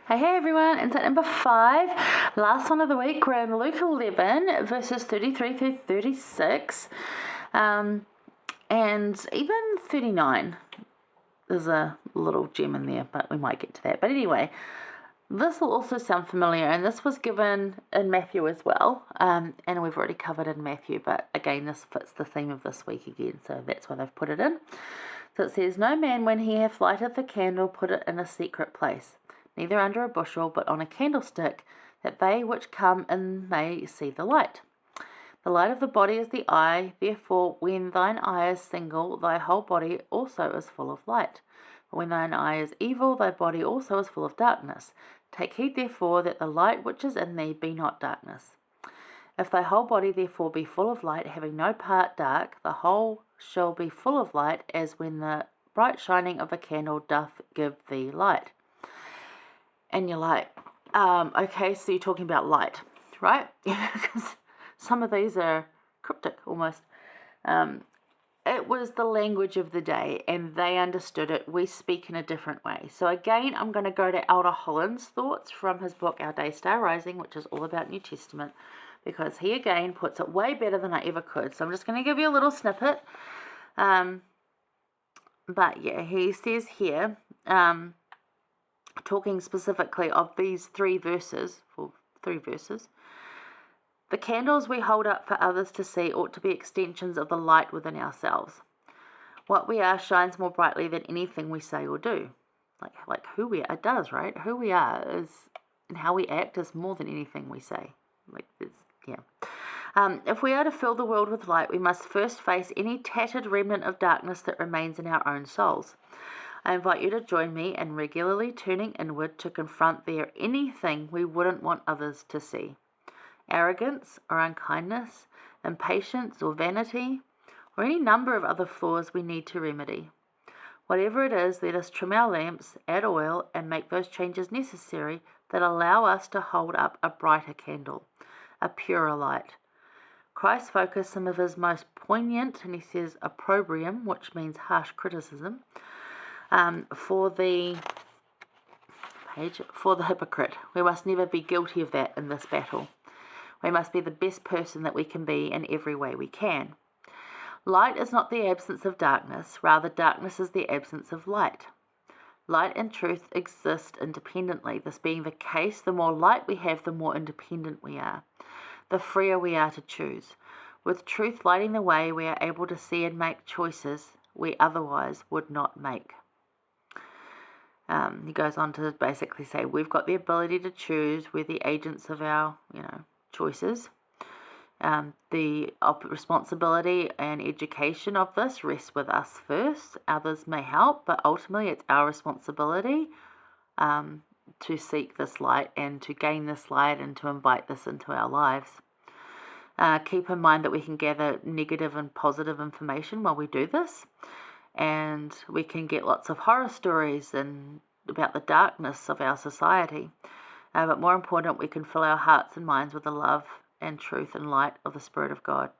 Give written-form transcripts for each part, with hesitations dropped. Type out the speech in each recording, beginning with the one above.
Hey everyone, it's at number 5, last one of the week. We're in Luke 11, verses 33 through 36, and even 39. There's a little gem in there, but we might get to that. But anyway, this will also sound familiar, and this was given in Matthew as well, and we've already covered in Matthew, but again, this fits the theme of this week again, so that's why they've put it in. So it says, "No man, when he hath lighted the candle, put it in a secret place, neither under a bushel, but on a candlestick, that they which come in may see the light. The light of the body is the eye. Therefore, when thine eye is single, thy whole body also is full of light. But when thine eye is evil, thy body also is full of darkness. Take heed, therefore, that the light which is in thee be not darkness. If thy whole body therefore be full of light, having no part dark, the whole shall be full of light, as when the bright shining of a candle doth give thee light." And you're like, okay, so you're talking about light, right? Because some of these are cryptic almost. It was the language of the day, and they understood it. We speak in a different way. So again, I'm going to go to Elder Hollands' thoughts from his book, Our Day Star Rising, which is all about New Testament, because he again puts it way better than I ever could. So I'm just going to give you a little snippet. But yeah, he says here, talking specifically of these three verses, the candles we hold up for others to see ought to be extensions of the light within ourselves. What we are shines more brightly than anything we say or do. Like who we are, it does, right? Who we are is, and how we act is more than anything we say. If we are to fill the world with light, we must first face any tattered remnant of darkness that remains in our own souls. I invite you to join me in regularly turning inward to confront there anything we wouldn't want others to see. Arrogance or unkindness, impatience or vanity, or any number of other flaws we need to remedy. Whatever it is, let us trim our lamps, add oil, and make those changes necessary that allow us to hold up a brighter candle, a purer light. Christ focused some of his most poignant, and he says opprobrium, which means harsh criticism, for the hypocrite. We must never be guilty of that in this battle. We must be the best person that we can be in every way we can. Light is not the absence of darkness, rather darkness is the absence of light. Light and truth exist independently. This being the case, the more light we have, the more independent we are, the freer we are to choose. With truth lighting the way, we are able to see and make choices we otherwise would not make. He goes on to basically say we've got the ability to choose. We're the agents of our, choices. The responsibility and education of this rests with us first. Others may help, but ultimately it's our responsibility to seek this light and to gain this light and to invite this into our lives. Keep in mind that we can gather negative and positive information while we do this, and we can get lots of horror stories and about the darkness of our society. But more important, we can fill our hearts and minds with the love and truth and light of the Spirit of God.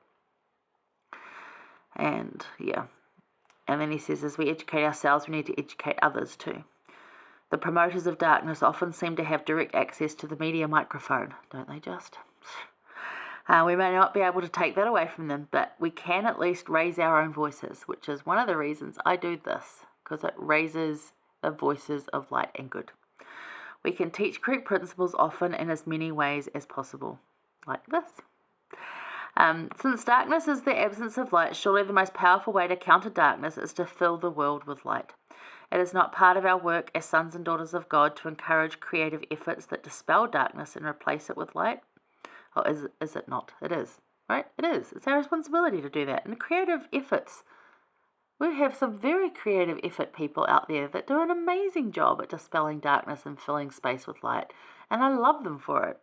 And then he says, as we educate ourselves, we need to educate others too. The promoters of darkness often seem to have direct access to the media microphone, don't they just? We may not be able to take that away from them, but we can at least raise our own voices, which is one of the reasons I do this, because it raises the voices of light and good. We can teach correct principles often in as many ways as possible, like this. Since darkness is the absence of light, surely the most powerful way to counter darkness is to fill the world with light. It is not part of our work as sons and daughters of God to encourage creative efforts that dispel darkness and replace it with light. Or is it not? It is, right? It is. It's our responsibility to do that. And creative efforts. We have some very creative effort people out there that do an amazing job at dispelling darkness and filling space with light. And I love them for it.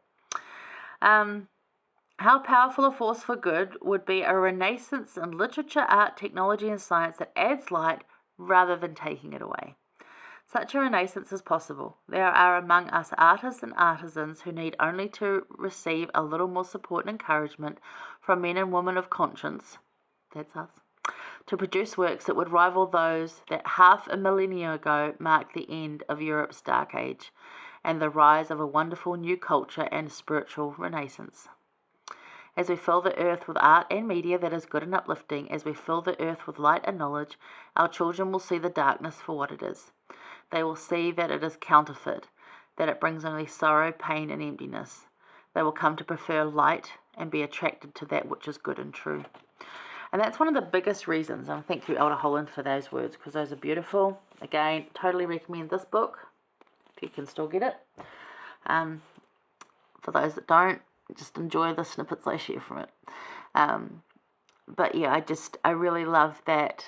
How powerful a force for good would be a renaissance in literature, art, technology, and science that adds light rather than taking it away. Such a renaissance is possible. There are among us artists and artisans who need only to receive a little more support and encouragement from men and women of conscience, that's us, to produce works that would rival those that half a millennia ago marked the end of Europe's dark age, and the rise of a wonderful new culture and spiritual renaissance. As we fill the earth with art and media that is good and uplifting, as we fill the earth with light and knowledge, our children will see the darkness for what it is. They will see that it is counterfeit, that it brings only sorrow, pain, and emptiness. They will come to prefer light and be attracted to that which is good and true. And that's one of the biggest reasons. And thank you, Elder Holland, for those words, because those are beautiful. Again, totally recommend this book, if you can still get it. For those that don't, just enjoy the snippets I share from it. But yeah, I really love that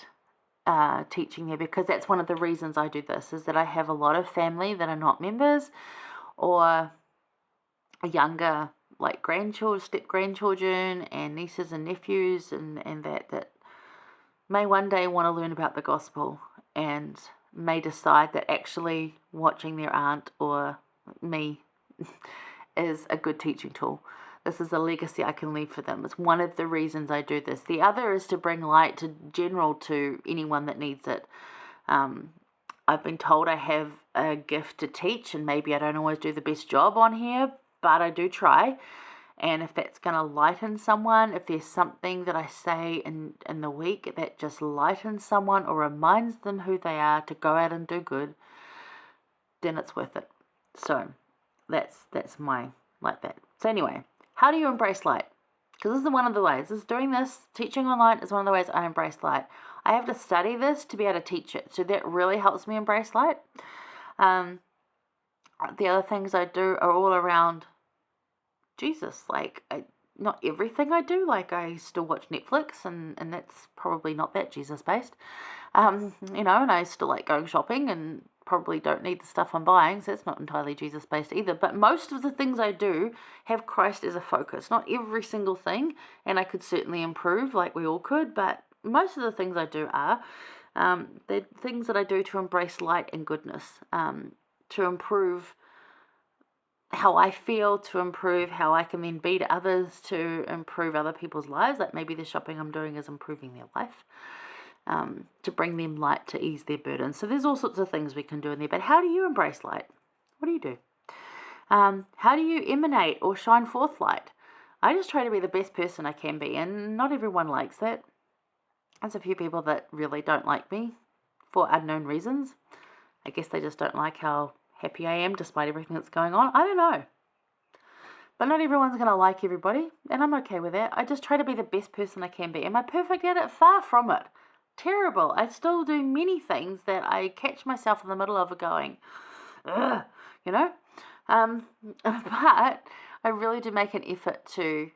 teaching there, because that's one of the reasons I do this, is that I have a lot of family that are not members, or younger, like step-grandchildren and nieces and nephews, and that may one day want to learn about the gospel, and may decide that actually watching their aunt or me is a good teaching tool. This is a legacy I can leave for them. It's one of the reasons I do this. The other is to bring light to anyone that needs it. I've been told I have a gift to teach, and maybe I don't always do the best job on here, but I do try. And if that's going to lighten someone, if there's something that I say in the week that just lightens someone or reminds them who they are to go out and do good, then it's worth it. So that's my like that. So anyway, how do you embrace light? Because this is one of the ways. Teaching online is one of the ways I embrace light. I have to study this to be able to teach it. So that really helps me embrace light. The other things I do are all around Jesus. Not everything I do. Like, I still watch Netflix, and that's probably not that Jesus-based. And I still like going shopping, and probably don't need the stuff I'm buying, so it's not entirely Jesus-based either. But most of the things I do have Christ as a focus. Not every single thing, and I could certainly improve, like we all could, but most of the things I do are the things that I do to embrace light and goodness, to improve how I feel, to improve how I can then be to others, to improve other people's lives. Like maybe the shopping I'm doing is improving their life. To bring them light to ease their burden. So there's all sorts of things we can do in there. But how do you embrace light? What do you do? How do you emanate or shine forth light? I just try to be the best person I can be, and not everyone likes that. There's a few people that really don't like me for unknown reasons. I guess they just don't like how happy I am despite everything that's going on. I don't know. But not everyone's going to like everybody, and I'm okay with that. I just try to be the best person I can be. Am I perfect at it? Far from it. Terrible. I still do many things that I catch myself in the middle of going, ugh, but I really do make an effort to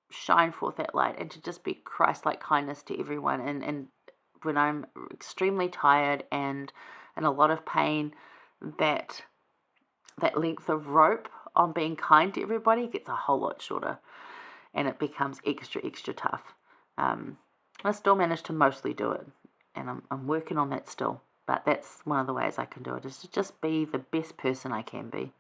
shine forth that light and to just be Christ-like kindness to everyone. And when I'm extremely tired and in a lot of pain, that length of rope on being kind to everybody gets a whole lot shorter, and it becomes extra tough. I still manage to mostly do it, and I'm working on that still. But that's one of the ways I can do it, is to just be the best person I can be.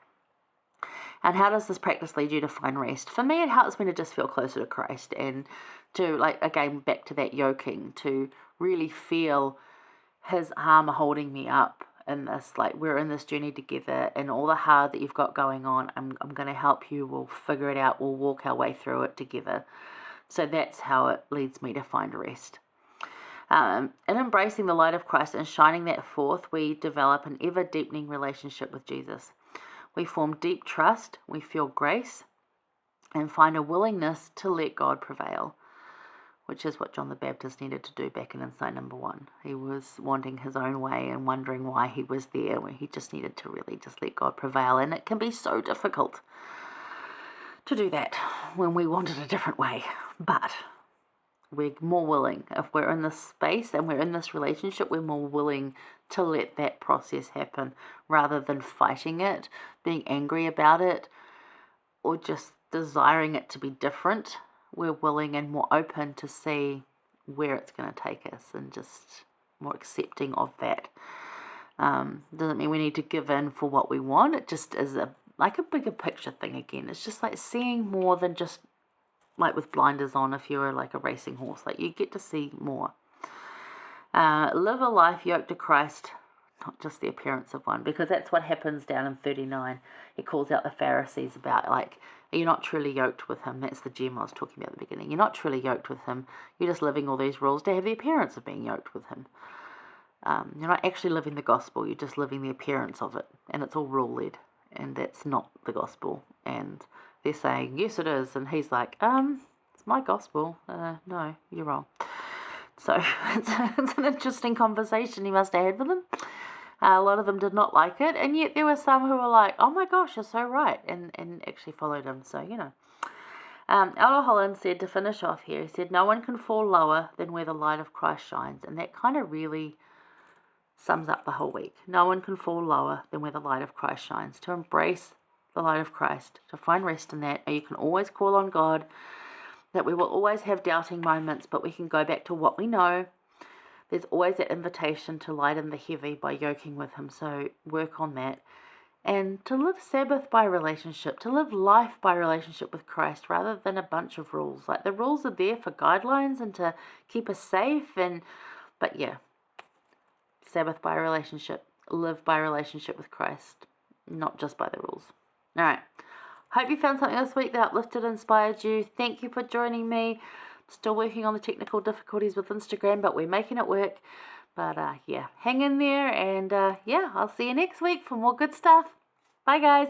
And how does this practice lead you to find rest? For me, it helps me to just feel closer to Christ, and to, again, back to that yoking, to really feel His arm holding me up in this, we're in this journey together, and all the hard that you've got going on, I'm going to help you, we'll figure it out, we'll walk our way through it together. So that's how it leads me to find rest. In embracing the light of Christ and shining that forth, we develop an ever-deepening relationship with Jesus. We form deep trust, we feel grace, and find a willingness to let God prevail, which is what John the Baptist needed to do back in Insight number 1. He was wanting his own way and wondering why he was there, when he just needed to really just let God prevail. And it can be so difficult to do that when we want it a different way. But we're more willing, if we're in this space and we're in this relationship, we're more willing to let that process happen rather than fighting it, being angry about it, or just desiring it to be different. We're willing and more open to see where it's going to take us, and just more accepting of that. Doesn't mean we need to give in for what we want. It just is a bigger picture thing again. It's just seeing more than just with blinders on. If you're a racing horse, you get to see more. Live a life yoked to Christ not just the appearance of one, because that's what happens down in 39. He calls out the Pharisees about, like, you're not truly yoked with him. That's the gem I was talking about at the beginning. You're not truly yoked with him. You're just living all these rules to have the appearance of being yoked with him. You're not actually living the gospel. You're just living the appearance of it. And it's all rule-led. And that's not the gospel. And they're saying, yes, it is. And he's like, it's my gospel. No, you're wrong. So it's an interesting conversation he must have had with them. A lot of them did not like it, and yet there were some who were like, oh my gosh, you're so right, and actually followed him. So, Elder Hollands said, to finish off here, he said, no one can fall lower than where the light of Christ shines. And that kind of really sums up the whole week. No one can fall lower than where the light of Christ shines. To embrace the light of Christ, to find rest in that. And you can always call on God, that we will always have doubting moments, but we can go back to what we know. There's always that invitation to lighten the heavy by yoking with him, so work on that. And to live Sabbath by relationship, to live life by relationship with Christ rather than a bunch of rules. Like, the rules are there for guidelines and to keep us safe, but yeah, Sabbath by relationship, live by relationship with Christ, not just by the rules. All right. Hope you found something this week that uplifted, inspired you. Thank you for joining me. Still working on the technical difficulties with Instagram, but we're making it work. But yeah, hang in there, and yeah, I'll see you next week for more good stuff. Bye, guys.